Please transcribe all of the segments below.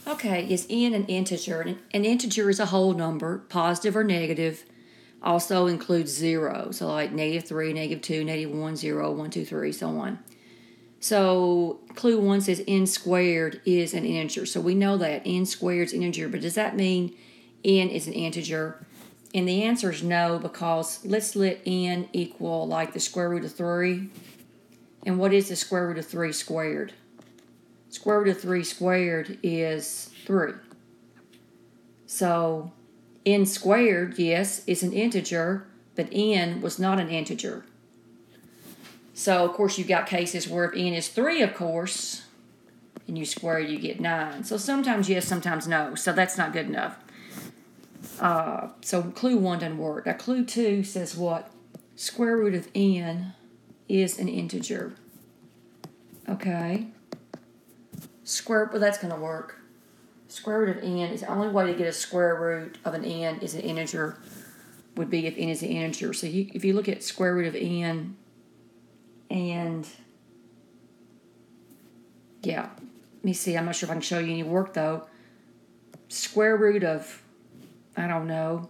Okay, is n an integer? An integer is a whole number, positive or negative. Also includes zero, so like -3, -2, -1, 0, 1, 2, 3, so on. So clue 1 says n squared is an integer. So we know that n squared is an integer, but does that mean n is an integer? And the answer is no, because let's let n equal like the square root of 3. And what is the square root of 3 squared? Square root of 3 squared is 3. So n squared, yes, is an integer, but n was not an integer. So, of course, you've got cases where if n is 3, of course, and you square it, you get 9. So sometimes yes, sometimes no. So that's not good enough. So clue 1 doesn't work. Now, clue 2 says what? Square root of n is an integer. Okay. Well, that's going to work. Square root of n is the only way to get a square root of an n is an integer would be if n is an integer. So if you look at square root of n, and yeah, let me see. I'm not sure if I can show you any work though. Square root of, I don't know,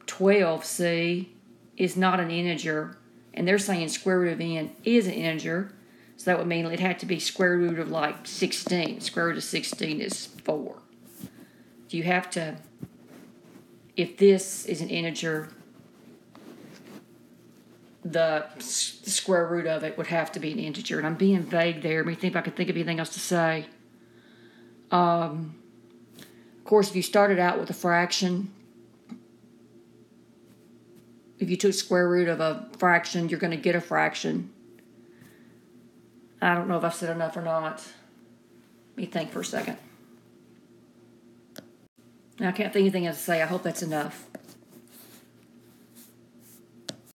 12c is not an integer, and they're saying square root of n is an integer. So that would mean it had to be square root of like 16. Square root of 16 is 4. You have to, if this is an integer, the square root of it would have to be an integer. And I'm being vague there. Let me think if I could think of anything else to say. Of course, if you started out with a fraction, if you took square root of a fraction, you're going to get a fraction. I don't know if I've said enough or not. Let me think for a second. I can't think of anything else to say. I hope that's enough.